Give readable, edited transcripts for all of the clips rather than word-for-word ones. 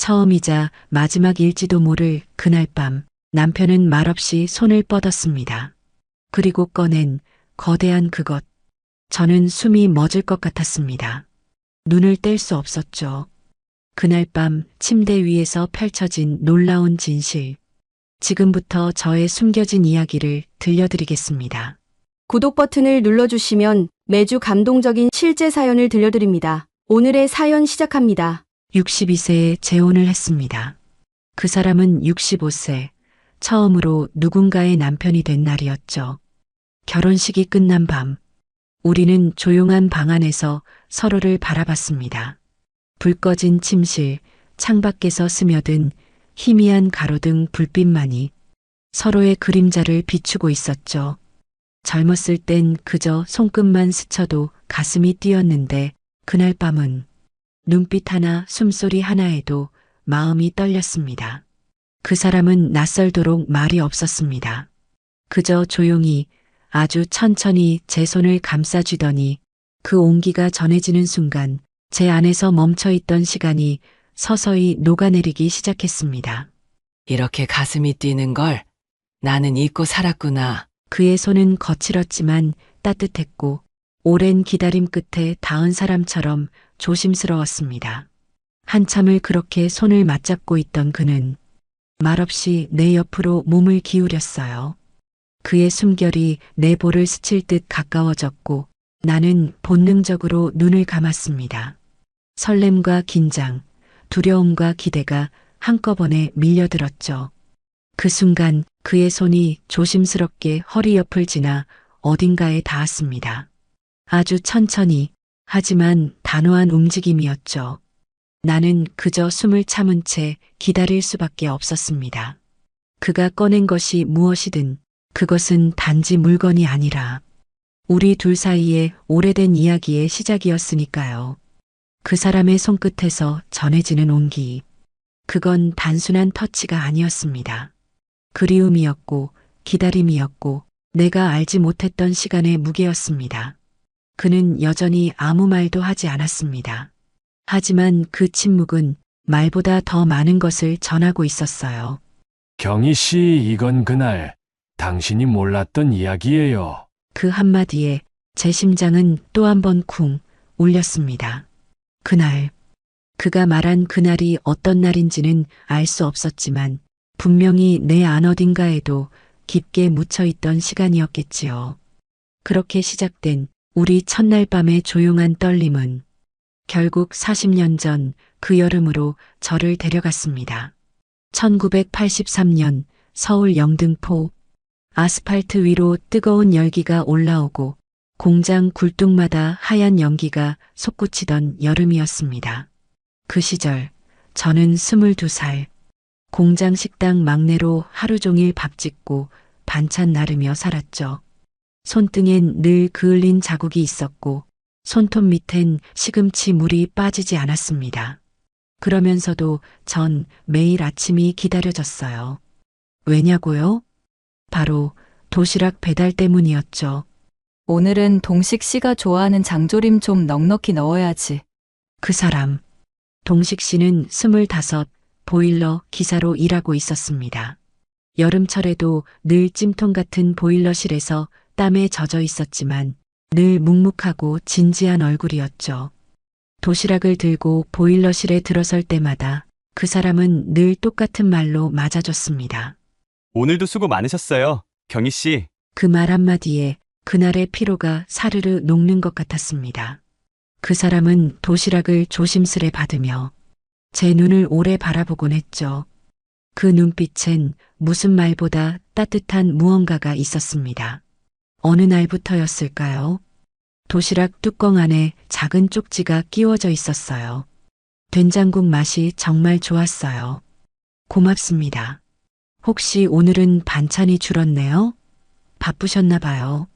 처음이자 마지막일지도 모를 그날 밤 남편은 말없이 손을 뻗었습니다. 그리고 꺼낸 거대한 그것. 저는 숨이 멎을 것 같았습니다. 눈을 뗄 수 없었죠. 그날 밤 침대 위에서 펼쳐진 놀라운 진실. 지금부터 저의 숨겨진 이야기를 들려드리겠습니다. 구독 버튼을 눌러주시면 매주 감동적인 실제 사연을 들려드립니다. 오늘의 사연 시작합니다. 62세에 재혼을 했습니다. 그 사람은 65세, 처음으로 누군가의 남편이 된 날이었죠. 결혼식이 끝난 밤, 우리는 조용한 방 안에서 서로를 바라봤습니다. 불 꺼진 침실, 창밖에서 스며든 희미한 가로등 불빛만이 서로의 그림자를 비추고 있었죠. 젊었을 땐 그저 손끝만 스쳐도 가슴이 뛰었는데 그날 밤은 눈빛 하나, 숨소리 하나에도 마음이 떨렸습니다. 그 사람은 낯설도록 말이 없었습니다. 그저 조용히 아주 천천히 제 손을 감싸주더니 그 온기가 전해지는 순간 제 안에서 멈춰있던 시간이 서서히 녹아내리기 시작했습니다. 이렇게 가슴이 뛰는 걸 나는 잊고 살았구나. 그의 손은 거칠었지만 따뜻했고 오랜 기다림 끝에 닿은 사람처럼 조심스러웠습니다. 한참을 그렇게 손을 맞잡고 있던 그는 말없이 내 옆으로 몸을 기울였어요. 그의 숨결이 내 볼을 스칠 듯 가까워졌고 나는 본능적으로 눈을 감았습니다. 설렘과 긴장, 두려움과 기대가 한꺼번에 밀려들었죠. 그 순간 그의 손이 조심스럽게 허리 옆을 지나 어딘가에 닿았습니다. 아주 천천히 하지만 단호한 움직임이었죠. 나는 그저 숨을 참은 채 기다릴 수밖에 없었습니다. 그가 꺼낸 것이 무엇이든 그것은 단지 물건이 아니라 우리 둘 사이의 오래된 이야기의 시작이었으니까요. 그 사람의 손끝에서 전해지는 온기. 그건 단순한 터치가 아니었습니다. 그리움이었고 기다림이었고 내가 알지 못했던 시간의 무게였습니다. 그는 여전히 아무 말도 하지 않았습니다. 하지만 그 침묵은 말보다 더 많은 것을 전하고 있었어요. 경희 씨, 이건 그날 당신이 몰랐던 이야기예요. 그 한마디에 제 심장은 또 한 번 쿵 울렸습니다. 그날, 그가 말한 그날이 어떤 날인지는 알 수 없었지만 분명히 내 안 어딘가에도 깊게 묻혀있던 시간이었겠지요. 그렇게 시작된 우리 첫날 밤의 조용한 떨림은 결국 40년 전 그 여름으로 저를 데려갔습니다. 1983년 서울 영등포. 아스팔트 위로 뜨거운 열기가 올라오고 공장 굴뚝마다 하얀 연기가 솟구치던 여름이었습니다. 그 시절 저는 22살. 공장 식당 막내로 하루 종일 밥 짓고 반찬 나르며 살았죠. 손등엔 늘 그을린 자국이 있었고 손톱 밑엔 시금치 물이 빠지지 않았습니다. 그러면서도 전 매일 아침이 기다려졌어요. 왜냐고요? 바로 도시락 배달 때문이었죠. 오늘은 동식 씨가 좋아하는 장조림 좀 넉넉히 넣어야지. 그 사람, 동식 씨는 25, 보일러 기사로 일하고 있었습니다. 여름철에도 늘 찜통 같은 보일러실에서 땀에 젖어 있었지만 늘 묵묵하고 진지한 얼굴이었죠. 도시락을 들고 보일러실에 들어설 때마다 그 사람은 늘 똑같은 말로 맞아줬습니다. 오늘도 수고 많으셨어요, 경희 씨. 그 말 한마디에 그날의 피로가 사르르 녹는 것 같았습니다. 그 사람은 도시락을 조심스레 받으며 제 눈을 오래 바라보곤 했죠. 그 눈빛엔 무슨 말보다 따뜻한 무언가가 있었습니다. 어느 날부터였을까요? 도시락 뚜껑 안에 작은 쪽지가 끼워져 있었어요. 된장국 맛이 정말 좋았어요. 고맙습니다. 혹시 오늘은 반찬이 줄었네요? 바쁘셨나 봐요.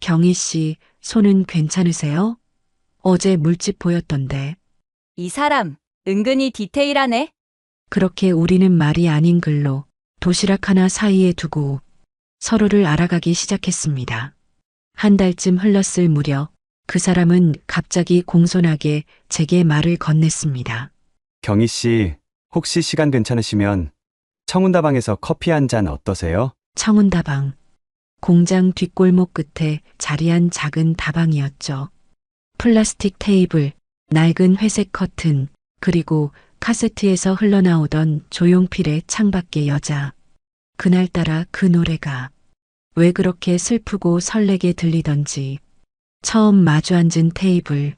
경희 씨, 손은 괜찮으세요? 어제 물집 보였던데. 이 사람, 은근히 디테일하네. 그렇게 우리는 말이 아닌 글로 도시락 하나 사이에 두고 서로를 알아가기 시작했습니다. 한 달쯤 흘렀을 무렵 그 사람은 갑자기 공손하게 제게 말을 건넸습니다. 경희 씨, 혹시 시간 괜찮으시면 청운다방에서 커피 한 잔 어떠세요? 청운다방. 공장 뒷골목 끝에 자리한 작은 다방이었죠. 플라스틱 테이블, 낡은 회색 커튼, 그리고 카세트에서 흘러나오던 조용필의 창밖의 여자. 그날따라 그 노래가 왜 그렇게 슬프고 설레게 들리던지. 처음 마주 앉은 테이블.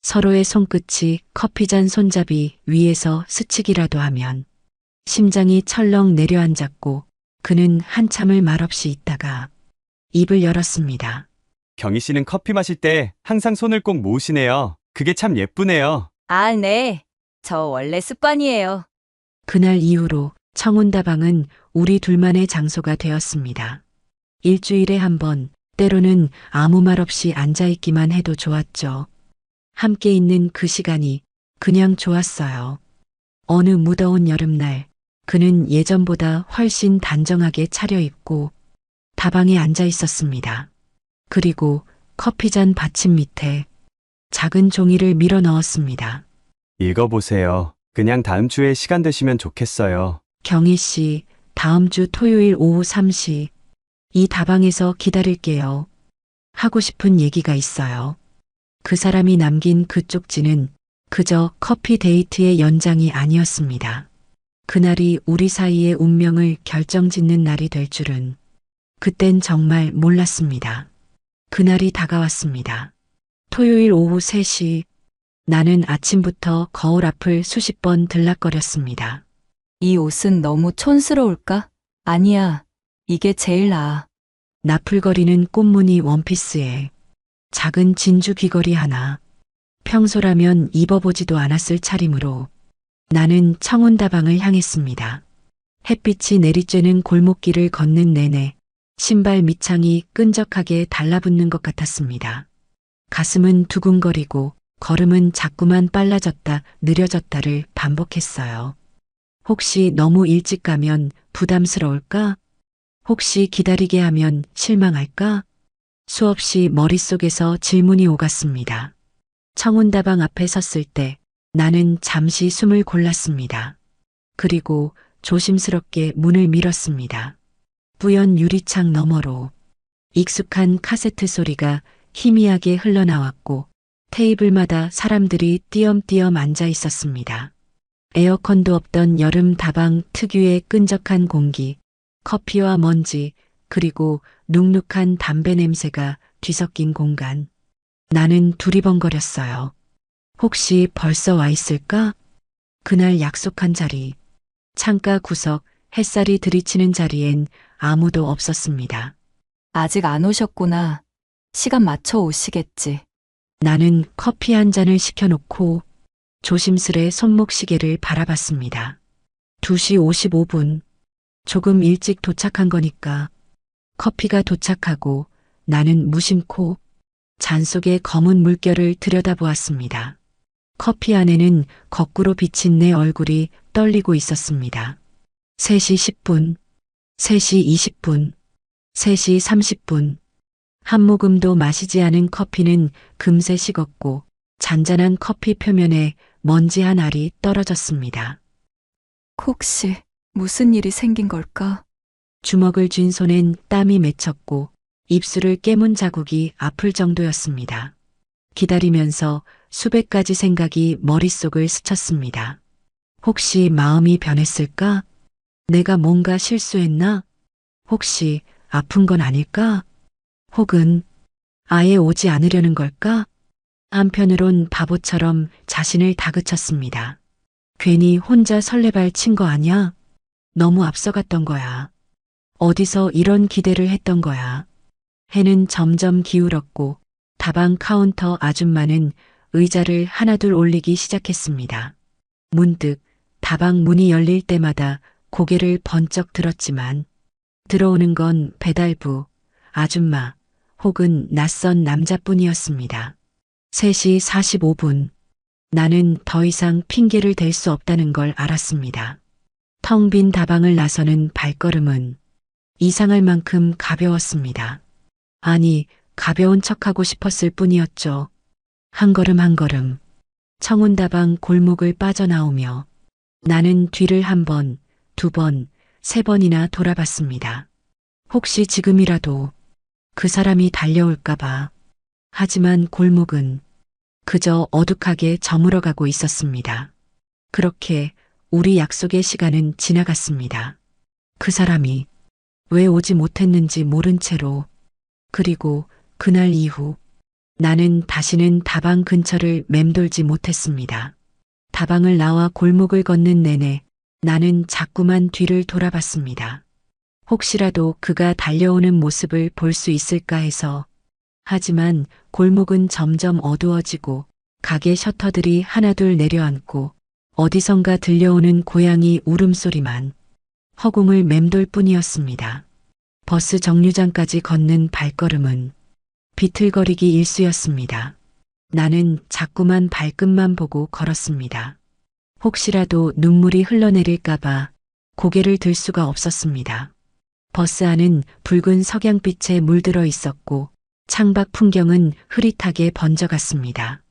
서로의 손끝이 커피잔 손잡이 위에서 스치기라도 하면 심장이 철렁 내려앉았고 그는 한참을 말없이 있다가 입을 열었습니다. 경희 씨는 커피 마실 때 항상 손을 꼭 모으시네요. 그게 참 예쁘네요. 아, 네. 저 원래 습관이에요. 그날 이후로 청운다방은 우리 둘만의 장소가 되었습니다. 일주일에 한 번, 때로는 아무 말 없이 앉아있기만 해도 좋았죠. 함께 있는 그 시간이 그냥 좋았어요. 어느 무더운 여름날, 그는 예전보다 훨씬 단정하게 차려입고 다방에 앉아 있었습니다. 그리고 커피잔 받침 밑에 작은 종이를 밀어 넣었습니다. 읽어보세요. 그냥 다음 주에 시간 되시면 좋겠어요. 경희 씨, 다음 주 토요일 오후 3시 이 다방에서 기다릴게요. 하고 싶은 얘기가 있어요. 그 사람이 남긴 그 쪽지는 그저 커피 데이트의 연장이 아니었습니다. 그날이 우리 사이의 운명을 결정짓는 날이 될 줄은 그땐 정말 몰랐습니다. 그날이 다가왔습니다. 토요일 오후 3시 나는 아침부터 거울 앞을 수십 번 들락거렸습니다. 이 옷은 너무 촌스러울까? 아니야. 이게 제일 나아. 나풀거리는 꽃무늬 원피스에 작은 진주 귀걸이 하나. 평소라면 입어보지도 않았을 차림으로 나는 청운다방을 향했습니다. 햇빛이 내리쬐는 골목길을 걷는 내내 신발 밑창이 끈적하게 달라붙는 것 같았습니다. 가슴은 두근거리고 걸음은 자꾸만 빨라졌다 느려졌다를 반복했어요. 혹시 너무 일찍 가면 부담스러울까? 혹시 기다리게 하면 실망할까? 수없이 머릿속에서 질문이 오갔습니다. 청운다방 앞에 섰을 때 나는 잠시 숨을 골랐습니다. 그리고 조심스럽게 문을 밀었습니다. 뿌연 유리창 너머로 익숙한 카세트 소리가 희미하게 흘러나왔고 테이블마다 사람들이 띄엄띄엄 앉아 있었습니다. 에어컨도 없던 여름 다방 특유의 끈적한 공기, 커피와 먼지, 그리고 눅눅한 담배 냄새가 뒤섞인 공간. 나는 두리번거렸어요. 혹시 벌써 와 있을까? 그날 약속한 자리. 창가 구석, 햇살이 들이치는 자리엔 아무도 없었습니다. 아직 안 오셨구나. 시간 맞춰 오시겠지. 나는 커피 한 잔을 시켜놓고 조심스레 손목시계를 바라봤습니다. 2시 55분. 조금 일찍 도착한 거니까. 커피가 도착하고 나는 무심코 잔 속의 검은 물결을 들여다보았습니다. 커피 안에는 거꾸로 비친 내 얼굴이 떨리고 있었습니다. 3시 10분, 3시 20분, 3시 30분. 한 모금도 마시지 않은 커피는 금세 식었고 잔잔한 커피 표면에 먼지 한 알이 떨어졌습니다. 혹시 무슨 일이 생긴 걸까? 주먹을 쥔 손엔 땀이 맺혔고 입술을 깨문 자국이 아플 정도였습니다. 기다리면서 수백 가지 생각이 머릿속을 스쳤습니다. 혹시 마음이 변했을까? 내가 뭔가 실수했나? 혹시 아픈 건 아닐까? 혹은 아예 오지 않으려는 걸까? 한편으론 바보처럼 자신을 다그쳤습니다. 괜히 혼자 설레발 친 거 아냐? 너무 앞서갔던 거야. 어디서 이런 기대를 했던 거야. 해는 점점 기울었고 다방 카운터 아줌마는 의자를 하나둘 올리기 시작했습니다. 문득 다방 문이 열릴 때마다 고개를 번쩍 들었지만 들어오는 건 배달부, 아줌마 혹은 낯선 남자뿐이었습니다. 3시 45분. 나는 더 이상 핑계를 댈 수 없다는 걸 알았습니다. 텅 빈 다방을 나서는 발걸음은 이상할 만큼 가벼웠습니다. 아니, 가벼운 척하고 싶었을 뿐이었죠. 한 걸음 한 걸음 청운다방 골목을 빠져나오며 나는 뒤를 한 번, 두 번, 세 번이나 돌아봤습니다. 혹시 지금이라도 그 사람이 달려올까봐. 하지만 골목은 그저 어둑하게 저물어가고 있었습니다. 그렇게 우리 약속의 시간은 지나갔습니다. 그 사람이 왜 오지 못했는지 모른 채로. 그리고 그날 이후 나는 다시는 다방 근처를 맴돌지 못했습니다. 다방을 나와 골목을 걷는 내내 나는 자꾸만 뒤를 돌아봤습니다. 혹시라도 그가 달려오는 모습을 볼 수 있을까 해서. 하지만 골목은 점점 어두워지고 가게 셔터들이 하나둘 내려앉고 어디선가 들려오는 고양이 울음소리만 허공을 맴돌 뿐이었습니다. 버스 정류장까지 걷는 발걸음은 비틀거리기 일쑤였습니다. 나는 자꾸만 발끝만 보고 걸었습니다. 혹시라도 눈물이 흘러내릴까봐 고개를 들 수가 없었습니다. 버스 안은 붉은 석양빛에 물들어 있었고 창밖 풍경은 흐릿하게 번져갔습니다.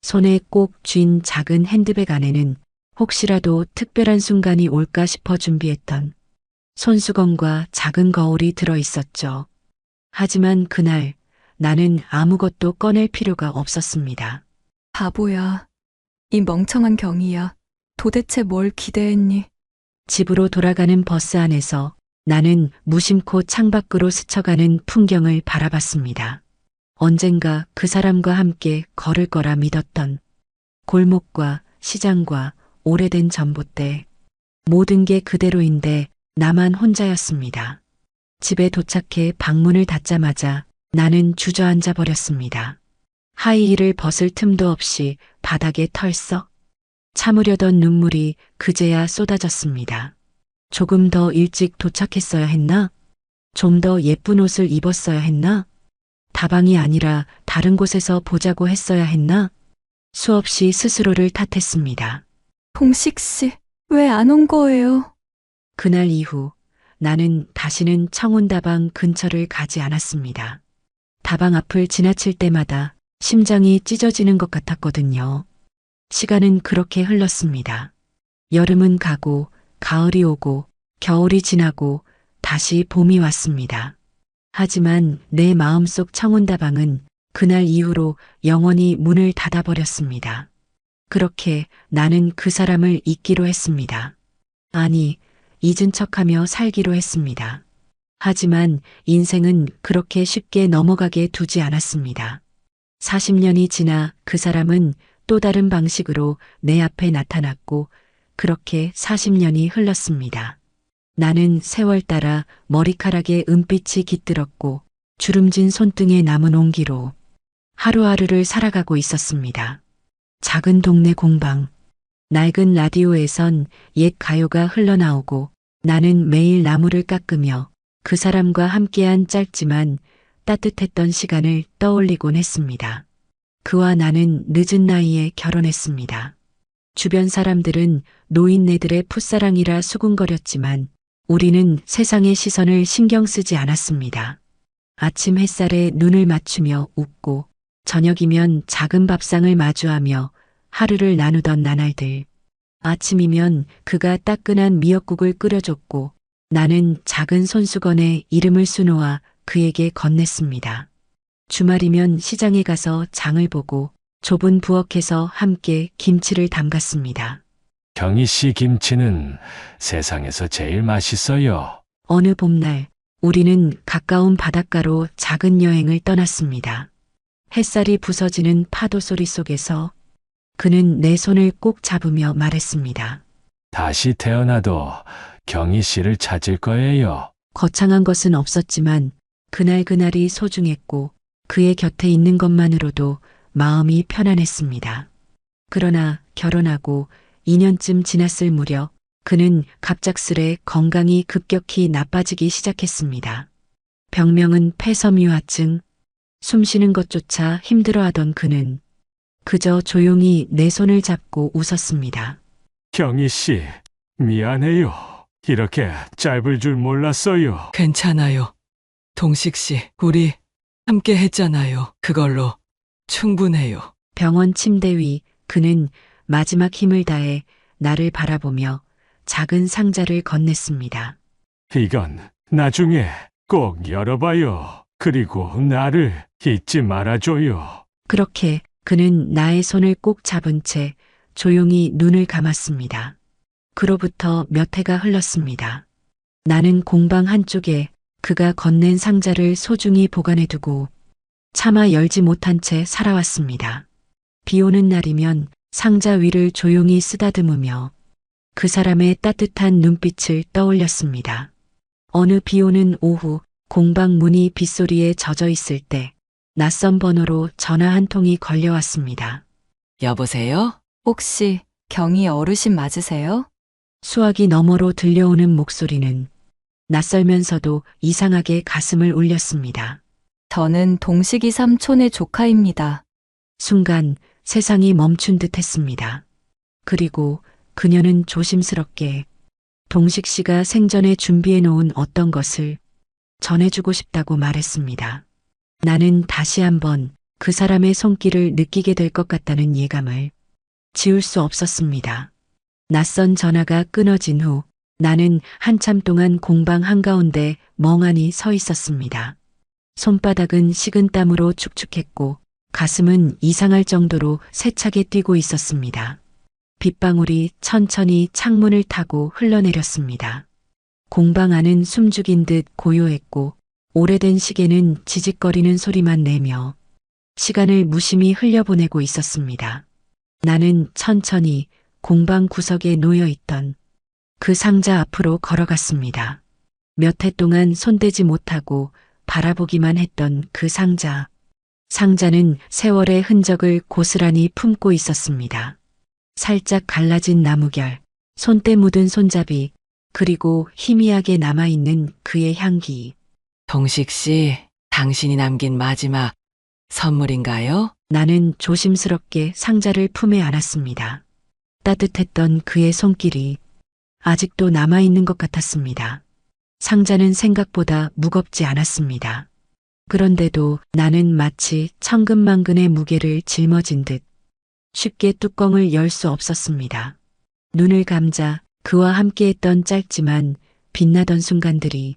손에 꼭 쥔 작은 핸드백 안에는 혹시라도 특별한 순간이 올까 싶어 준비했던 손수건과 작은 거울이 들어 있었죠. 하지만 그날 나는 아무것도 꺼낼 필요가 없었습니다. 바보야. 이 멍청한 경이야. 도대체 뭘 기대했니? 집으로 돌아가는 버스 안에서 나는 무심코 창밖으로 스쳐가는 풍경을 바라봤습니다. 언젠가 그 사람과 함께 걸을 거라 믿었던 골목과 시장과 오래된 전봇대. 모든 게 그대로인데 나만 혼자였습니다. 집에 도착해 방문을 닫자마자 나는 주저앉아 버렸습니다. 하이힐을 벗을 틈도 없이 바닥에 털썩. 참으려던 눈물이 그제야 쏟아졌습니다. 조금 더 일찍 도착했어야 했나? 좀 더 예쁜 옷을 입었어야 했나? 다방이 아니라 다른 곳에서 보자고 했어야 했나? 수없이 스스로를 탓했습니다. 동식 씨, 왜 안 온 거예요? 그날 이후 나는 다시는 청운다방 근처를 가지 않았습니다. 다방 앞을 지나칠 때마다 심장이 찢어지는 것 같았거든요. 시간은 그렇게 흘렀습니다. 여름은 가고 가을이 오고 겨울이 지나고 다시 봄이 왔습니다. 하지만 내 마음속 청운다방은 그날 이후로 영원히 문을 닫아버렸습니다. 그렇게 나는 그 사람을 잊기로 했습니다. 아니, 잊은 척하며 살기로 했습니다. 하지만 인생은 그렇게 쉽게 넘어가게 두지 않았습니다. 40년이 지나 그 사람은 또 다른 방식으로 내 앞에 나타났고 그렇게 40년이 흘렀습니다. 나는 세월 따라 머리카락에 은빛이 깃들었고 주름진 손등에 남은 온기로 하루하루를 살아가고 있었습니다. 작은 동네 공방. 낡은 라디오에선 옛 가요가 흘러나오고 나는 매일 나무를 깎으며 그 사람과 함께한 짧지만 따뜻했던 시간을 떠올리곤 했습니다. 그와 나는 늦은 나이에 결혼했습니다. 주변 사람들은 노인네들의 풋사랑이라 수군거렸지만 우리는 세상의 시선을 신경 쓰지 않았습니다. 아침 햇살에 눈을 맞추며 웃고 저녁이면 작은 밥상을 마주하며 하루를 나누던 나날들. 아침이면 그가 따끈한 미역국을 끓여줬고 나는 작은 손수건에 이름을 수놓아 그에게 건넸습니다. 주말이면 시장에 가서 장을 보고 좁은 부엌에서 함께 김치를 담갔습니다. 경희 씨 김치는 세상에서 제일 맛있어요. 어느 봄날 우리는 가까운 바닷가로 작은 여행을 떠났습니다. 햇살이 부서지는 파도 소리 속에서 그는 내 손을 꼭 잡으며 말했습니다. 다시 태어나도 경희 씨를 찾을 거예요. 거창한 것은 없었지만 그날이 소중했고 그의 곁에 있는 것만으로도 마음이 편안했습니다. 그러나 결혼하고 2년쯤 지났을 무렵 그는 갑작스레 건강이 급격히 나빠지기 시작했습니다. 병명은 폐섬유화증. 숨쉬는 것조차 힘들어하던 그는 그저 조용히 내 손을 잡고 웃었습니다. 경희 씨, 미안해요. 이렇게 짧을 줄 몰랐어요. 괜찮아요. 동식 씨, 우리 함께 했잖아요. 그걸로 충분해요. 병원 침대 위 그는 마지막 힘을 다해 나를 바라보며 작은 상자를 건넸습니다. 이건 나중에 꼭 열어봐요. 그리고 나를 잊지 말아줘요. 그렇게 그는 나의 손을 꼭 잡은 채 조용히 눈을 감았습니다. 그로부터 몇 해가 흘렀습니다. 나는 공방 한쪽에 그가 건넨 상자를 소중히 보관해두고 차마 열지 못한 채 살아왔습니다. 비 오는 날이면 상자 위를 조용히 쓰다듬으며 그 사람의 따뜻한 눈빛을 떠올렸습니다. 어느 비 오는 오후 공방 문이 빗소리에 젖어 있을 때 낯선 번호로 전화 한 통이 걸려왔습니다. 여보세요? 혹시 경희 어르신 맞으세요? 수화기 너머로 들려오는 목소리는 낯설면서도 이상하게 가슴을 울렸습니다. 저는 동식이 삼촌의 조카입니다. 순간 세상이 멈춘 듯 했습니다. 그리고 그녀는 조심스럽게 동식 씨가 생전에 준비해 놓은 어떤 것을 전해주고 싶다고 말했습니다. 나는 다시 한번 그 사람의 손길을 느끼게 될 것 같다는 예감을 지울 수 없었습니다. 낯선 전화가 끊어진 후 나는 한참 동안 공방 한가운데 멍하니 서 있었습니다. 손바닥은 식은 땀으로 축축했고 가슴은 이상할 정도로 세차게 뛰고 있었습니다. 빗방울이 천천히 창문을 타고 흘러내렸습니다. 공방 안은 숨죽인 듯 고요했고 오래된 시계는 지직거리는 소리만 내며 시간을 무심히 흘려보내고 있었습니다. 나는 천천히 공방 구석에 놓여있던 그 상자 앞으로 걸어갔습니다. 몇 해 동안 손대지 못하고 바라보기만 했던 그 상자. 상자는 세월의 흔적을 고스란히 품고 있었습니다. 살짝 갈라진 나무결, 손때 묻은 손잡이, 그리고 희미하게 남아있는 그의 향기. 동식 씨, 당신이 남긴 마지막 선물인가요? 나는 조심스럽게 상자를 품에 안았습니다. 따뜻했던 그의 손길이 아직도 남아있는 것 같았습니다. 상자는 생각보다 무겁지 않았습니다. 그런데도 나는 마치 천근만근의 무게를 짊어진 듯 쉽게 뚜껑을 열 수 없었습니다. 눈을 감자 그와 함께했던 짧지만 빛나던 순간들이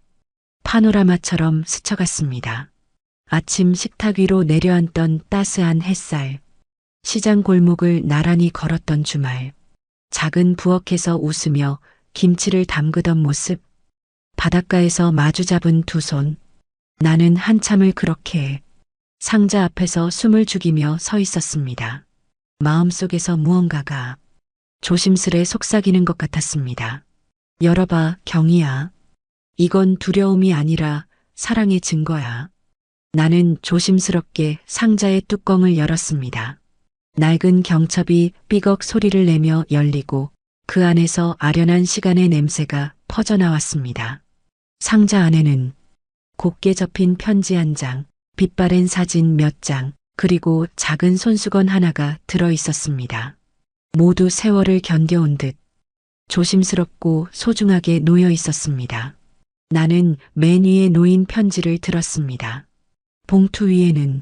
파노라마처럼 스쳐갔습니다. 아침 식탁 위로 내려앉던 따스한 햇살, 시장 골목을 나란히 걸었던 주말, 작은 부엌에서 웃으며 김치를 담그던 모습, 바닷가에서 마주 잡은 두 손. 나는 한참을 그렇게 상자 앞에서 숨을 죽이며 서 있었습니다. 마음속에서 무언가가 조심스레 속삭이는 것 같았습니다. 열어봐, 경희야. 이건 두려움이 아니라 사랑의 증거야. 나는 조심스럽게 상자의 뚜껑을 열었습니다. 낡은 경첩이 삐걱 소리를 내며 열리고 그 안에서 아련한 시간의 냄새가 퍼져나왔습니다. 상자 안에는 곱게 접힌 편지 한 장, 빛바랜 사진 몇 장, 그리고 작은 손수건 하나가 들어 있었습니다. 모두 세월을 견뎌온 듯 조심스럽고 소중하게 놓여 있었습니다. 나는 맨 위에 놓인 편지를 들었습니다. 봉투 위에는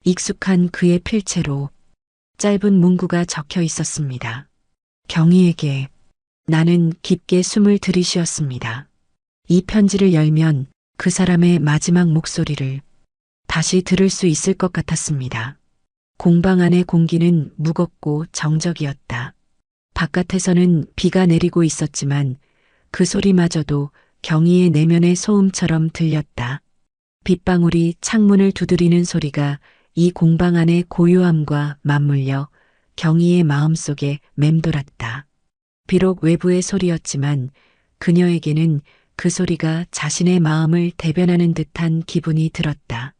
익숙한 그의 필체로 짧은 문구가 적혀 있었습니다. 경희에게. 나는 깊게 숨을 들이쉬었습니다. 이 편지를 열면 그 사람의 마지막 목소리를 다시 들을 수 있을 것 같았습니다. 공방 안의 공기는 무겁고 정적이었다. 바깥에서는 비가 내리고 있었지만 그 소리마저도 경희의 내면의 소음처럼 들렸다. 빗방울이 창문을 두드리는 소리가 이 공방 안의 고요함과 맞물려 경희의 마음속에 맴돌았다. 비록 외부의 소리였지만 그녀에게는 그 소리가 자신의 마음을 대변하는 듯한 기분이 들었다.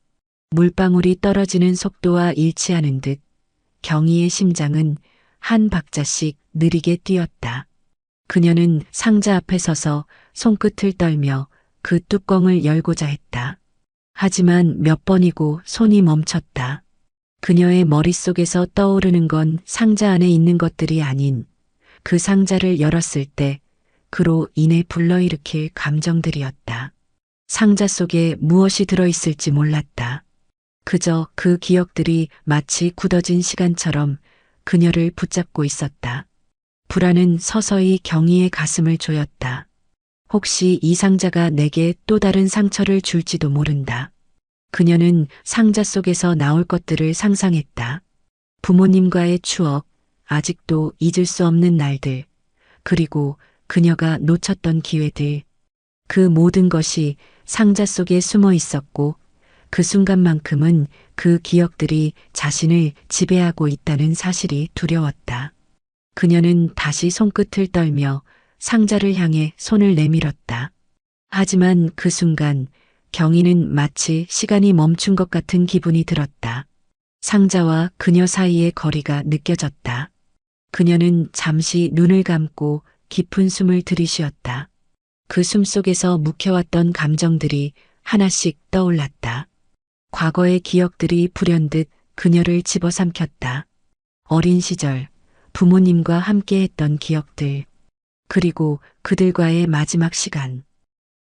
물방울이 떨어지는 속도와 일치하는 듯 경희의 심장은 한 박자씩 느리게 뛰었다. 그녀는 상자 앞에 서서 손끝을 떨며 그 뚜껑을 열고자 했다. 하지만 몇 번이고 손이 멈췄다. 그녀의 머릿속에서 떠오르는 건 상자 안에 있는 것들이 아닌 그 상자를 열었을 때 그로 인해 불러일으킬 감정들이었다. 상자 속에 무엇이 들어있을지 몰랐다. 그저 그 기억들이 마치 굳어진 시간처럼 그녀를 붙잡고 있었다. 불안은 서서히 경희의 가슴을 조였다. 혹시 이 상자가 내게 또 다른 상처를 줄지도 모른다. 그녀는 상자 속에서 나올 것들을 상상했다. 부모님과의 추억, 아직도 잊을 수 없는 날들, 그리고 그녀가 놓쳤던 기회들. 그 모든 것이 상자 속에 숨어 있었고 그 순간만큼은 그 기억들이 자신을 지배하고 있다는 사실이 두려웠다. 그녀는 다시 손끝을 떨며 상자를 향해 손을 내밀었다. 하지만 그 순간 경희는 마치 시간이 멈춘 것 같은 기분이 들었다. 상자와 그녀 사이의 거리가 느껴졌다. 그녀는 잠시 눈을 감고 깊은 숨을 들이쉬었다. 그 숨속에서 묵혀왔던 감정들이 하나씩 떠올랐다. 과거의 기억들이 불현듯 그녀를 집어삼켰다. 어린 시절, 부모님과 함께했던 기억들, 그리고 그들과의 마지막 시간.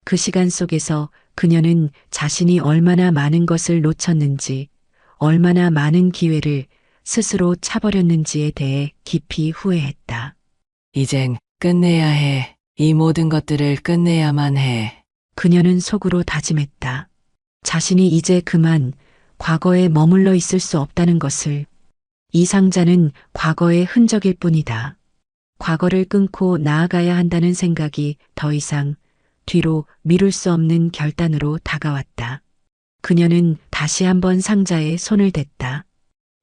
그 시간 속에서 그녀는 자신이 얼마나 많은 것을 놓쳤는지, 얼마나 많은 기회를 스스로 차버렸는지에 대해 깊이 후회했다. 이젠 끝내야 해. 이 모든 것들을 끝내야만 해. 그녀는 속으로 다짐했다. 자신이 이제 그만 과거에 머물러 있을 수 없다는 것을. 이 상자는 과거의 흔적일 뿐이다. 과거를 끊고 나아가야 한다는 생각이 더 이상 뒤로 미룰 수 없는 결단으로 다가왔다. 그녀는 다시 한번 상자에 손을 댔다.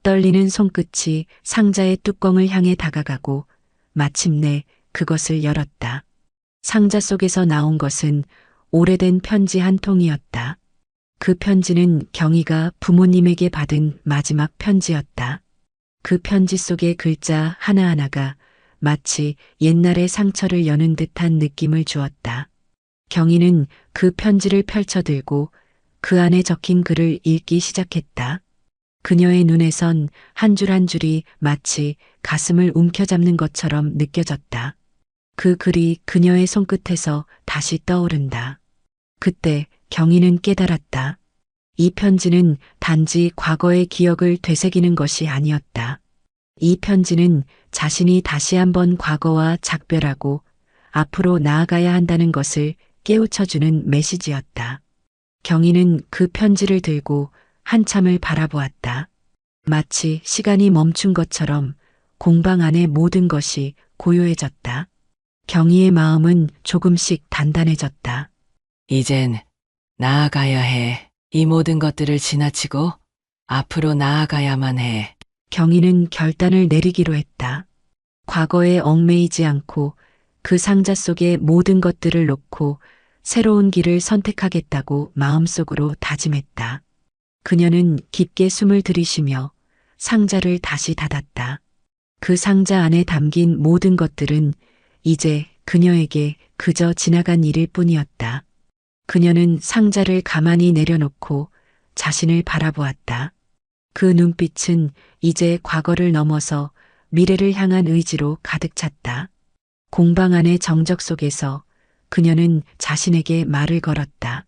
떨리는 손끝이 상자의 뚜껑을 향해 다가가고 마침내 그것을 열었다. 상자 속에서 나온 것은 오래된 편지 한 통이었다. 그 편지는 경희가 부모님에게 받은 마지막 편지였다. 그 편지 속의 글자 하나하나가 마치 옛날의 상처를 여는 듯한 느낌을 주었다. 경희는 그 편지를 펼쳐들고 그 안에 적힌 글을 읽기 시작했다. 그녀의 눈에선 한 줄 한 줄이 마치 가슴을 움켜잡는 것처럼 느껴졌다. 그 글이 그녀의 손끝에서 다시 떠오른다. 그때 경희는 깨달았다. 이 편지는 단지 과거의 기억을 되새기는 것이 아니었다. 이 편지는 자신이 다시 한번 과거와 작별하고 앞으로 나아가야 한다는 것을 깨우쳐주는 메시지였다. 경희는 그 편지를 들고 한참을 바라보았다. 마치 시간이 멈춘 것처럼 공방 안의 모든 것이 고요해졌다. 경희의 마음은 조금씩 단단해졌다. 이젠 나아가야 해. 이 모든 것들을 지나치고 앞으로 나아가야만 해. 경희는 결단을 내리기로 했다. 과거에 얽매이지 않고 그 상자 속의 모든 것들을 놓고 새로운 길을 선택하겠다고 마음속으로 다짐했다. 그녀는 깊게 숨을 들이쉬며 상자를 다시 닫았다. 그 상자 안에 담긴 모든 것들은 이제 그녀에게 그저 지나간 일일 뿐이었다. 그녀는 상자를 가만히 내려놓고 자신을 바라보았다. 그 눈빛은 이제 과거를 넘어서 미래를 향한 의지로 가득 찼다. 공방 안의 정적 속에서 그녀는 자신에게 말을 걸었다.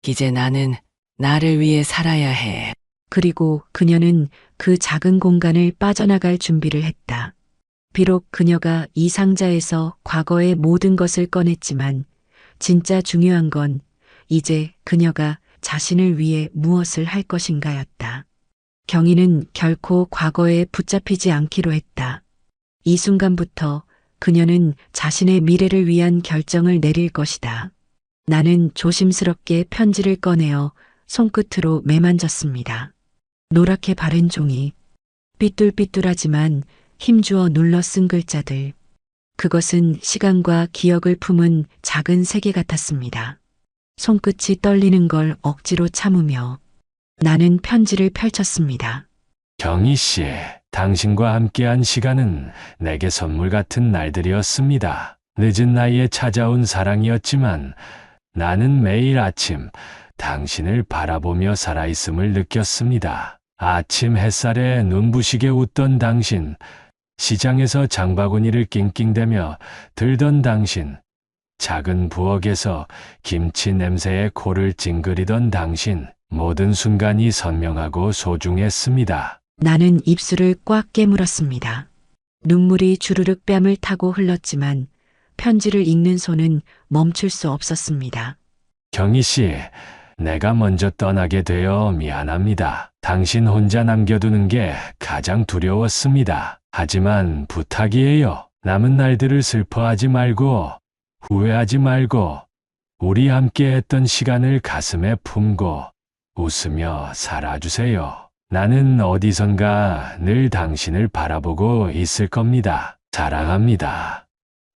이제 나는 나를 위해 살아야 해. 그리고 그녀는 그 작은 공간을 빠져나갈 준비를 했다. 비록 그녀가 이 상자에서 과거의 모든 것을 꺼냈지만 진짜 중요한 건 이제 그녀가 자신을 위해 무엇을 할 것인가였다. 경희는 결코 과거에 붙잡히지 않기로 했다. 이 순간부터 그녀는 자신의 미래를 위한 결정을 내릴 것이다. 나는 조심스럽게 편지를 꺼내어 손끝으로 매만졌습니다. 노랗게 바른 종이, 삐뚤삐뚤하지만 힘주어 눌러 쓴 글자들. 그것은 시간과 기억을 품은 작은 세계 같았습니다. 손끝이 떨리는 걸 억지로 참으며 나는 편지를 펼쳤습니다. 경희 씨, 당신과 함께한 시간은 내게 선물 같은 날들이었습니다. 늦은 나이에 찾아온 사랑이었지만 나는 매일 아침 당신을 바라보며 살아있음을 느꼈습니다. 아침 햇살에 눈부시게 웃던 당신, 시장에서 장바구니를 낑낑대며 들던 당신, 작은 부엌에서 김치 냄새에 코를 찡그리던 당신, 모든 순간이 선명하고 소중했습니다. 나는 입술을 꽉 깨물었습니다. 눈물이 주르륵 뺨을 타고 흘렀지만 편지를 읽는 손은 멈출 수 없었습니다. 경희 씨, 내가 먼저 떠나게 되어 미안합니다. 당신 혼자 남겨두는 게 가장 두려웠습니다. 하지만 부탁이에요. 남은 날들을 슬퍼하지 말고 후회하지 말고 우리 함께 했던 시간을 가슴에 품고 웃으며 살아주세요. 나는 어디선가 늘 당신을 바라보고 있을 겁니다. 사랑합니다.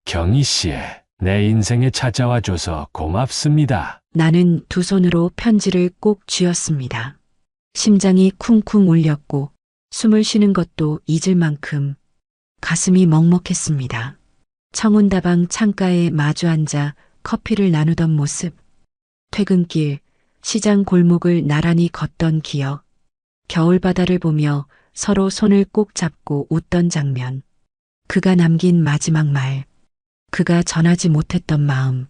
경희 씨, 내 인생에 찾아와줘서 고맙습니다. 나는 두 손으로 편지를 꼭 쥐었습니다. 심장이 쿵쿵 울렸고 숨을 쉬는 것도 잊을 만큼 가슴이 먹먹했습니다. 청운다방 창가에 마주 앉아 커피를 나누던 모습, 퇴근길, 시장 골목을 나란히 걷던 기억, 겨울바다를 보며 서로 손을 꼭 잡고 웃던 장면, 그가 남긴 마지막 말, 그가 전하지 못했던 마음.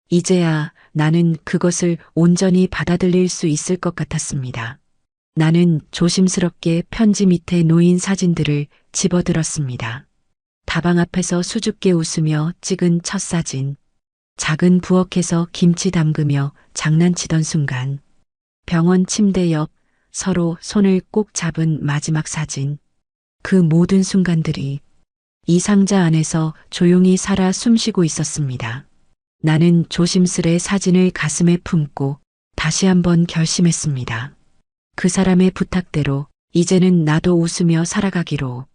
이제야 나는 그것을 온전히 받아들일 수 있을 것 같았습니다. 나는 조심스럽게 편지 밑에 놓인 사진들을 집어들었습니다. 다방 앞에서 수줍게 웃으며 찍은 첫 사진, 작은 부엌에서 김치 담그며 장난치던 순간, 병원 침대 옆 서로 손을 꼭 잡은 마지막 사진, 그 모든 순간들이 이 상자 안에서 조용히 살아 숨쉬고 있었습니다. 나는 조심스레 사진을 가슴에 품고 다시 한번 결심했습니다. 그 사람의 부탁대로 이제는 나도 웃으며 살아가기로.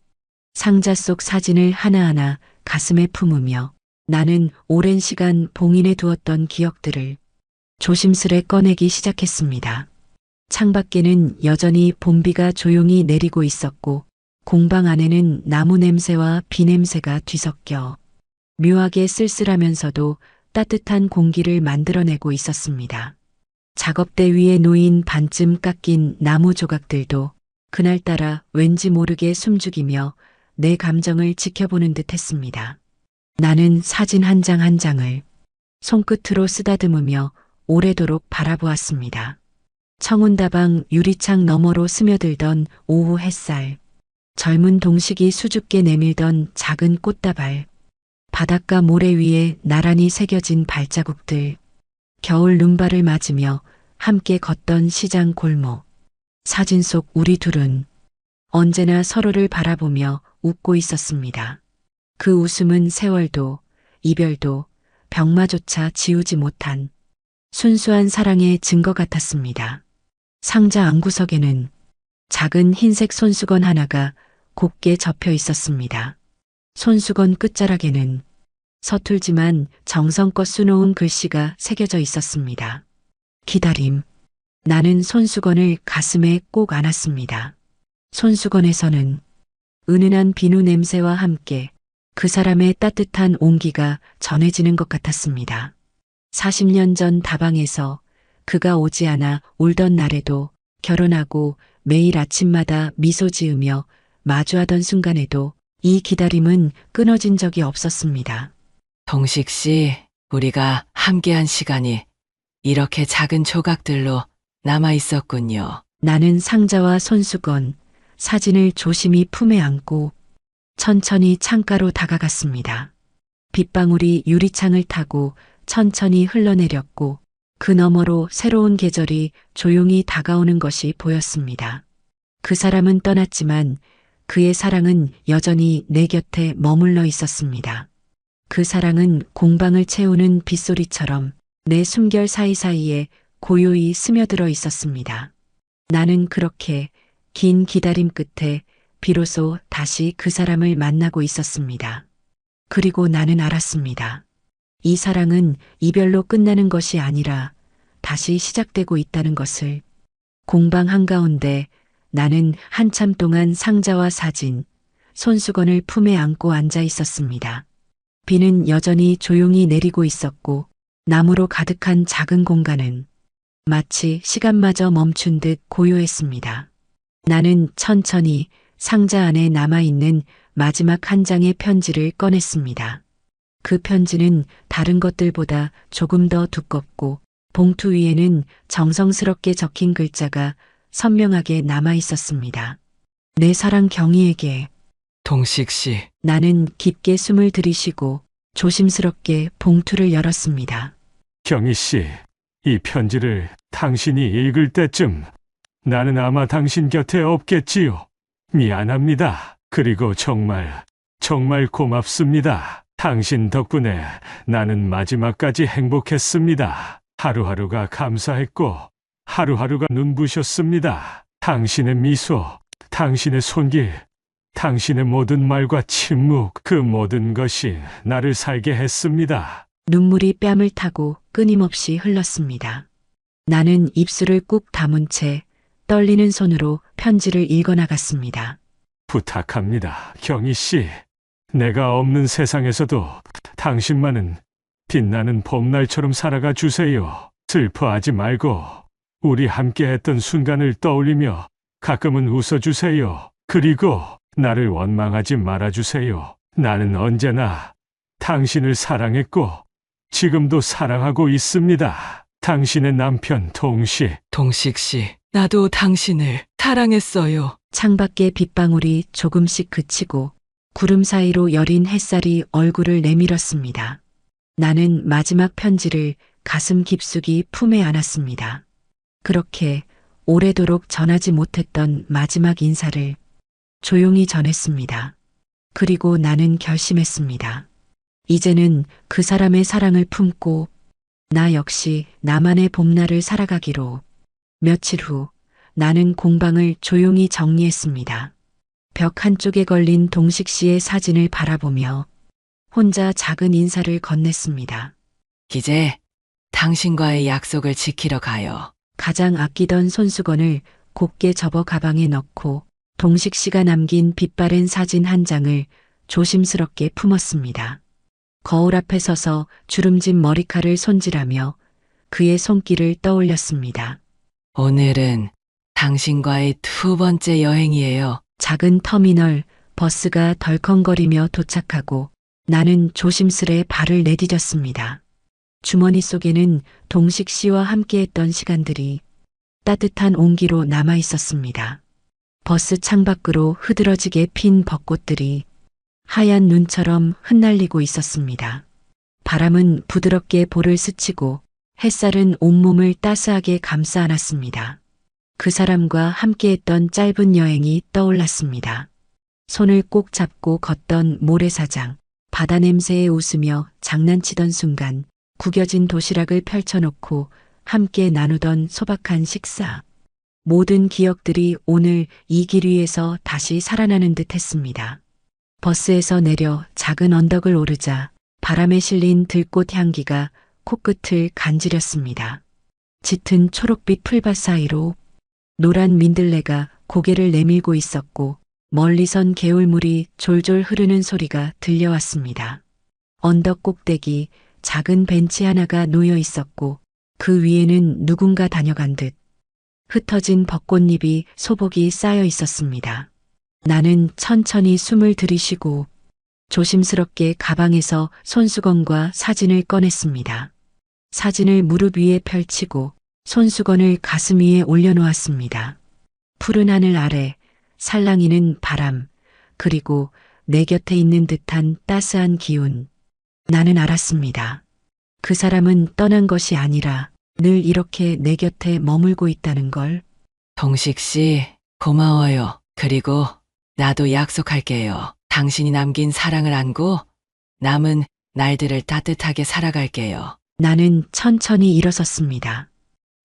상자 속 사진을 하나하나 가슴에 품으며 나는 오랜 시간 봉인해 두었던 기억들을 조심스레 꺼내기 시작했습니다. 창밖에는 여전히 봄비가 조용히 내리고 있었고 공방 안에는 나무 냄새와 비 냄새가 뒤섞여 묘하게 쓸쓸하면서도 따뜻한 공기를 만들어내고 있었습니다. 작업대 위에 놓인 반쯤 깎인 나무 조각들도 그날따라 왠지 모르게 숨죽이며 내 감정을 지켜보는 듯 했습니다. 나는 사진 한 장 한 장을 손끝으로 쓰다듬으며 오래도록 바라보았습니다. 청운다방 유리창 너머로 스며들던 오후 햇살, 젊은 동식이 수줍게 내밀던 작은 꽃다발, 바닷가 모래 위에 나란히 새겨진 발자국들, 겨울 눈발을 맞으며 함께 걷던 시장 골목. 사진 속 우리 둘은 언제나 서로를 바라보며 웃고 있었습니다. 그 웃음은 세월도, 이별도, 병마조차 지우지 못한 순수한 사랑의 증거 같았습니다. 상자 안구석에는 작은 흰색 손수건 하나가 곱게 접혀 있었습니다. 손수건 끝자락에는 서툴지만 정성껏 수놓은 글씨가 새겨져 있었습니다. 기다림. 나는 손수건을 가슴에 꼭 안았습니다. 손수건에서는 은은한 비누 냄새와 함께 그 사람의 따뜻한 온기가 전해지는 것 같았습니다. 40년 전 다방에서 그가 오지 않아 울던 날에도, 결혼하고 매일 아침마다 미소 지으며 마주하던 순간에도 이 기다림은 끊어진 적이 없었습니다. 동식 씨, 우리가 함께한 시간이 이렇게 작은 조각들로 남아 있었군요. 나는 상자와 손수건, 사진을 조심히 품에 안고 천천히 창가로 다가갔습니다. 빗방울이 유리창을 타고 천천히 흘러내렸고 그 너머로 새로운 계절이 조용히 다가오는 것이 보였습니다. 그 사람은 떠났지만 그의 사랑은 여전히 내 곁에 머물러 있었습니다. 그 사랑은 공방을 채우는 빗소리처럼 내 숨결 사이사이에 고요히 스며들어 있었습니다. 나는 그렇게 긴 기다림 끝에 비로소 다시 그 사람을 만나고 있었습니다. 그리고 나는 알았습니다. 이 사랑은 이별로 끝나는 것이 아니라 다시 시작되고 있다는 것을. 공방 한가운데 나는 한참 동안 상자와 사진, 손수건을 품에 안고 앉아 있었습니다. 비는 여전히 조용히 내리고 있었고 나무로 가득한 작은 공간은 마치 시간마저 멈춘 듯 고요했습니다. 나는 천천히 상자 안에 남아있는 마지막 한 장의 편지를 꺼냈습니다. 그 편지는 다른 것들보다 조금 더 두껍고 봉투 위에는 정성스럽게 적힌 글자가 선명하게 남아 있었습니다. 내 사랑 경희에게 동식 씨, 나는 깊게 숨을 들이쉬고 조심스럽게 봉투를 열었습니다. 경희 씨, 이 편지를 당신이 읽을 때쯤 나는 아마 당신 곁에 없겠지요. 미안합니다. 그리고 정말 고맙습니다. 당신 덕분에 나는 마지막까지 행복했습니다. 하루하루가 감사했고 하루하루가 눈부셨습니다. 당신의 미소, 당신의 손길, 당신의 모든 말과 침묵, 그 모든 것이 나를 살게 했습니다. 눈물이 뺨을 타고 끊임없이 흘렀습니다. 나는 입술을 꾹 다문 채 떨리는 손으로 편지를 읽어나갔습니다. 부탁합니다, 경희 씨. 내가 없는 세상에서도 당신만은 빛나는 봄날처럼 살아가 주세요. 슬퍼하지 말고 우리 함께했던 순간을 떠올리며 가끔은 웃어주세요. 그리고 나를 원망하지 말아주세요. 나는 언제나 당신을 사랑했고 지금도 사랑하고 있습니다. 당신의 남편 동식. 동식 씨, 나도 당신을 사랑했어요. 창밖에 빗방울이 조금씩 그치고 구름 사이로 여린 햇살이 얼굴을 내밀었습니다. 나는 마지막 편지를 가슴 깊숙이 품에 안았습니다. 그렇게 오래도록 전하지 못했던 마지막 인사를 조용히 전했습니다. 그리고 나는 결심했습니다. 이제는 그 사람의 사랑을 품고 나 역시 나만의 봄날을 살아가기로. 며칠 후 나는 공방을 조용히 정리했습니다. 벽 한쪽에 걸린 동식 씨의 사진을 바라보며 혼자 작은 인사를 건넸습니다. 이제 당신과의 약속을 지키러 가요. 가장 아끼던 손수건을 곱게 접어 가방에 넣고 동식 씨가 남긴 빛바랜 사진 한 장을 조심스럽게 품었습니다. 거울 앞에 서서 주름진 머리칼을 손질하며 그의 손길을 떠올렸습니다. 오늘은 당신과의 두 번째 여행이에요. 작은 터미널 버스가 덜컹거리며 도착하고 나는 조심스레 발을 내디뎠습니다. 주머니 속에는 동식 씨와 함께했던 시간들이 따뜻한 온기로 남아 있었습니다. 버스 창밖으로 흐드러지게 핀 벚꽃들이 하얀 눈처럼 흩날리고 있었습니다. 바람은 부드럽게 볼을 스치고 햇살은 온몸을 따스하게 감싸 안았습니다. 그 사람과 함께했던 짧은 여행이 떠올랐습니다. 손을 꼭 잡고 걷던 모래사장, 바다 냄새에 웃으며 장난치던 순간, 구겨진 도시락을 펼쳐놓고 함께 나누던 소박한 식사. 모든 기억들이 오늘 이 길 위에서 다시 살아나는 듯 했습니다. 버스에서 내려 작은 언덕을 오르자 바람에 실린 들꽃 향기가 코끝을 간지렸습니다. 짙은 초록빛 풀밭 사이로 노란 민들레가 고개를 내밀고 있었고 멀리선 개울물이 졸졸 흐르는 소리가 들려왔습니다. 언덕 꼭대기 작은 벤치 하나가 놓여 있었고 그 위에는 누군가 다녀간 듯 흩어진 벚꽃잎이 소복이 쌓여 있었습니다. 나는 천천히 숨을 들이쉬고 조심스럽게 가방에서 손수건과 사진을 꺼냈습니다. 사진을 무릎 위에 펼치고 손수건을 가슴 위에 올려놓았습니다. 푸른 하늘 아래 살랑이는 바람, 그리고 내 곁에 있는 듯한 따스한 기운. 나는 알았습니다. 그 사람은 떠난 것이 아니라 늘 이렇게 내 곁에 머물고 있다는 걸. 동식 씨, 고마워요. 그리고 나도 약속할게요. 당신이 남긴 사랑을 안고 남은 날들을 따뜻하게 살아갈게요. 나는 천천히 일어섰습니다.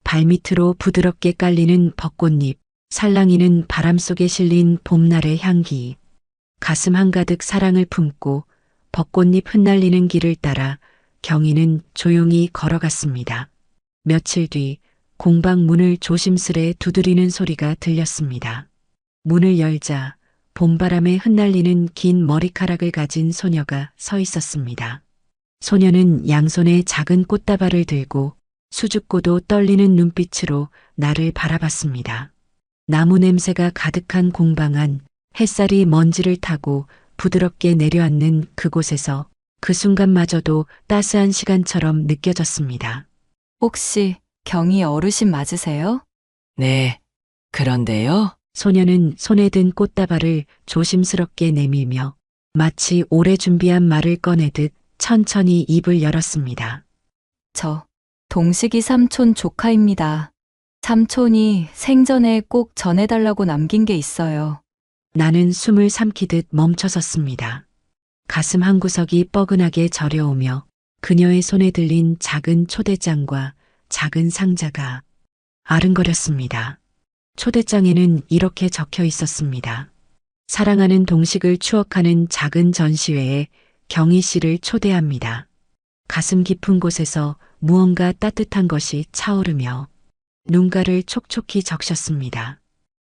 발밑으로 부드럽게 깔리는 벚꽃잎, 살랑이는 바람 속에 실린 봄날의 향기. 가슴 한가득 사랑을 품고 벚꽃잎 흩날리는 길을 따라 경희는 조용히 걸어갔습니다. 며칠 뒤 공방 문을 조심스레 두드리는 소리가 들렸습니다. 문을 열자 봄바람에 흩날리는 긴 머리카락을 가진 소녀가 서 있었습니다. 소녀는 양손에 작은 꽃다발을 들고 수줍고도 떨리는 눈빛으로 나를 바라봤습니다. 나무 냄새가 가득한 공방 안, 햇살이 먼지를 타고 부드럽게 내려앉는 그곳에서 그 순간마저도 따스한 시간처럼 느껴졌습니다. 혹시 경희 어르신 맞으세요? 네, 그런데요. 소녀는 손에 든 꽃다발을 조심스럽게 내밀며 마치 오래 준비한 말을 꺼내듯 천천히 입을 열었습니다. 저 동식이 삼촌 조카입니다. 삼촌이 생전에 꼭 전해달라고 남긴 게 있어요. 나는 숨을 삼키듯 멈춰섰습니다. 가슴 한구석이 뻐근하게 저려오며 그녀의 손에 들린 작은 초대장과 작은 상자가 아른거렸습니다. 초대장에는 이렇게 적혀 있었습니다. 사랑하는 동식을 추억하는 작은 전시회에 경희 씨를 초대합니다. 가슴 깊은 곳에서 무언가 따뜻한 것이 차오르며 눈가를 촉촉히 적셨습니다.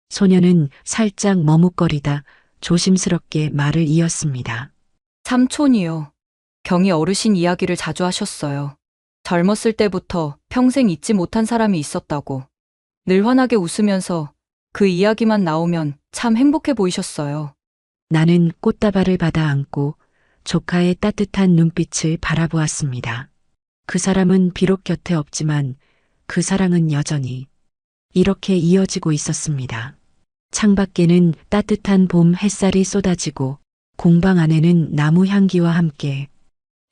소녀는 살짝 머뭇거리다 조심스럽게 말을 이었습니다. 삼촌이요. 경희 어르신 이야기를 자주 하셨어요. 젊었을 때부터 평생 잊지 못한 사람이 있었다고. 늘 환하게 웃으면서 그 이야기만 나오면 참 행복해 보이셨어요. 나는 꽃다발을 받아 안고 조카의 따뜻한 눈빛을 바라보았습니다. 그 사람은 비록 곁에 없지만 그 사랑은 여전히 이렇게 이어지고 있었습니다. 창밖에는 따뜻한 봄 햇살이 쏟아지고 공방 안에는 나무 향기와 함께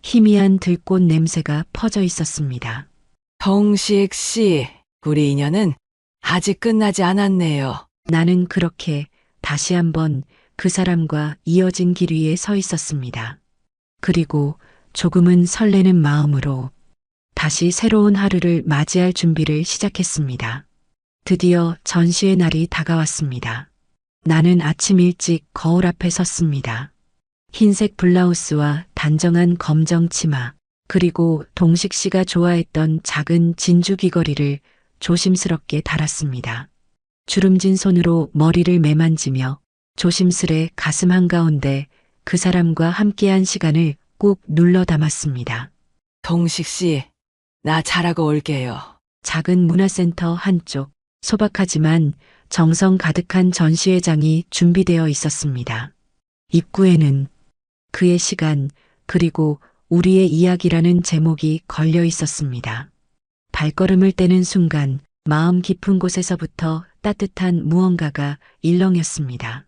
희미한 들꽃 냄새가 퍼져 있었습니다. 동식 씨, 우리 인연은 아직 끝나지 않았네요. 나는 그렇게 다시 한번 그 사람과 이어진 길 위에 서 있었습니다. 그리고 조금은 설레는 마음으로 다시 새로운 하루를 맞이할 준비를 시작했습니다. 드디어 전시의 날이 다가왔습니다. 나는 아침 일찍 거울 앞에 섰습니다. 흰색 블라우스와 단정한 검정 치마, 그리고 동식 씨가 좋아했던 작은 진주 귀걸이를 조심스럽게 달았습니다. 주름진 손으로 머리를 매만지며 조심스레 가슴 한가운데 그 사람과 함께한 시간을 꾹 눌러 담았습니다. 동식 씨, 나 잘하고 올게요. 작은 문화센터 한쪽, 소박하지만 정성 가득한 전시회장이 준비되어 있었습니다. 입구에는 그의 시간, 그리고 우리의 이야기라는 제목이 걸려 있었습니다. 발걸음을 떼는 순간 마음 깊은 곳에서부터 따뜻한 무언가가 일렁였습니다.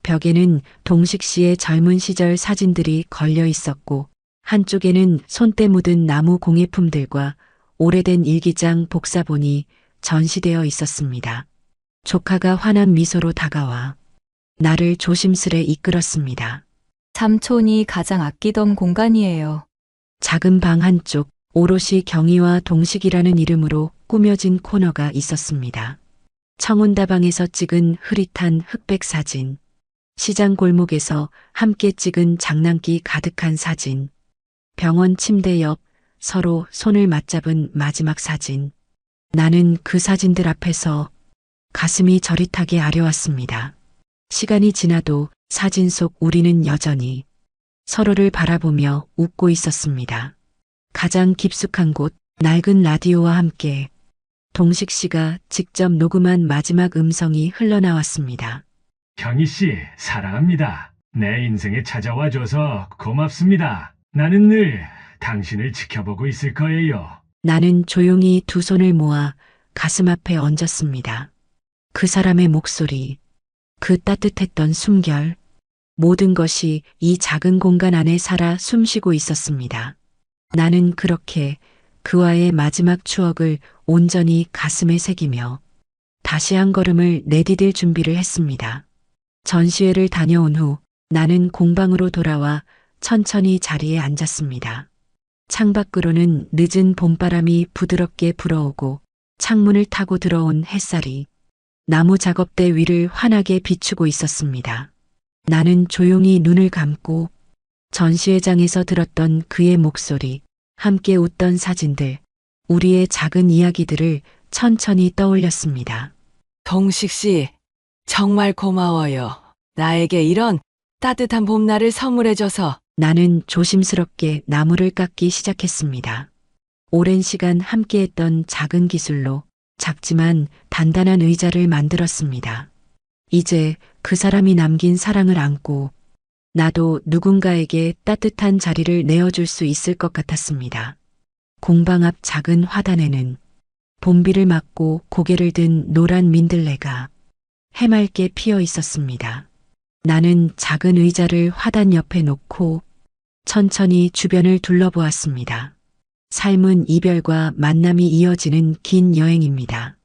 벽에는 동식 씨의 젊은 시절 사진들이 걸려 있었고 한쪽에는 손때 묻은 나무 공예품들과 오래된 일기장 복사본이 전시되어 있었습니다. 조카가 환한 미소로 다가와 나를 조심스레 이끌었습니다. 삼촌이 가장 아끼던 공간이에요. 작은 방 한쪽, 오롯이 경희와 동식이라는 이름으로 꾸며진 코너가 있었습니다. 청운다방에서 찍은 흐릿한 흑백 사진, 시장 골목에서 함께 찍은 장난기 가득한 사진, 병원 침대 옆 서로 손을 맞잡은 마지막 사진. 나는 그 사진들 앞에서 가슴이 저릿하게 아려왔습니다. 시간이 지나도 사진 속 우리는 여전히 서로를 바라보며 웃고 있었습니다. 가장 깊숙한 곳, 낡은 라디오와 함께 동식 씨가 직접 녹음한 마지막 음성이 흘러나왔습니다. 경희 씨, 사랑합니다. 내 인생에 찾아와줘서 고맙습니다. 나는 늘 당신을 지켜보고 있을 거예요. 나는 조용히 두 손을 모아 가슴 앞에 얹었습니다. 그 사람의 목소리, 그 따뜻했던 숨결, 모든 것이 이 작은 공간 안에 살아 숨쉬고 있었습니다. 나는 그렇게 그와의 마지막 추억을 온전히 가슴에 새기며 다시 한 걸음을 내디딜 준비를 했습니다. 전시회를 다녀온 후 나는 공방으로 돌아와 천천히 자리에 앉았습니다. 창밖으로는 늦은 봄바람이 부드럽게 불어오고 창문을 타고 들어온 햇살이 나무 작업대 위를 환하게 비추고 있었습니다. 나는 조용히 눈을 감고 전시회장에서 들었던 그의 목소리, 함께 웃던 사진들, 우리의 작은 이야기들을 천천히 떠올렸습니다. 동식 씨, 정말 고마워요. 나에게 이런 따뜻한 봄날을 선물해줘서. 나는 조심스럽게 나무를 깎기 시작했습니다. 오랜 시간 함께했던 작은 기술로 작지만 단단한 의자를 만들었습니다. 이제 그 사람이 남긴 사랑을 안고 나도 누군가에게 따뜻한 자리를 내어줄 수 있을 것 같았습니다. 공방 앞 작은 화단에는 봄비를 맞고 고개를 든 노란 민들레가 해맑게 피어 있었습니다. 나는 작은 의자를 화단 옆에 놓고 천천히 주변을 둘러보았습니다. 삶은 이별과 만남이 이어지는 긴 여행입니다.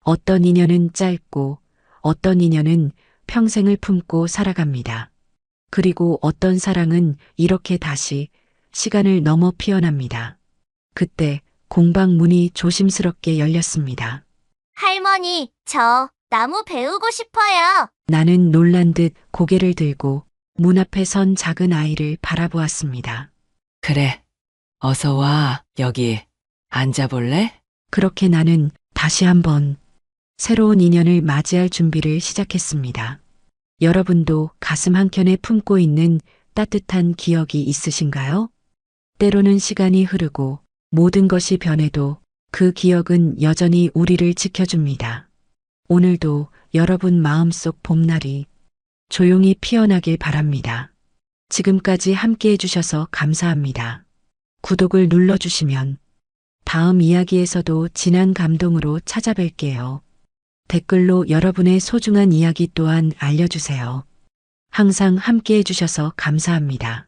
어떤 인연은 짧고 어떤 인연은 평생을 품고 살아갑니다. 그리고 어떤 사랑은 이렇게 다시 시간을 넘어 피어납니다. 그때 공방 문이 조심스럽게 열렸습니다. 할머니, 저 나무 배우고 싶어요. 나는 놀란 듯 고개를 들고 문 앞에 선 작은 아이를 바라보았습니다. 그래, 어서 와. 여기 앉아볼래? 그렇게 나는 다시 한번 새로운 인연을 맞이할 준비를 시작했습니다. 여러분도 가슴 한켠에 품고 있는 따뜻한 기억이 있으신가요? 때로는 시간이 흐르고 모든 것이 변해도 그 기억은 여전히 우리를 지켜줍니다. 오늘도 여러분 마음속 봄날이 조용히 피어나길 바랍니다. 지금까지 함께 해주셔서 감사합니다. 구독을 눌러주시면 다음 이야기에서도 진한 감동으로 찾아뵐게요. 댓글로 여러분의 소중한 이야기 또한 알려주세요. 항상 함께 해주셔서 감사합니다.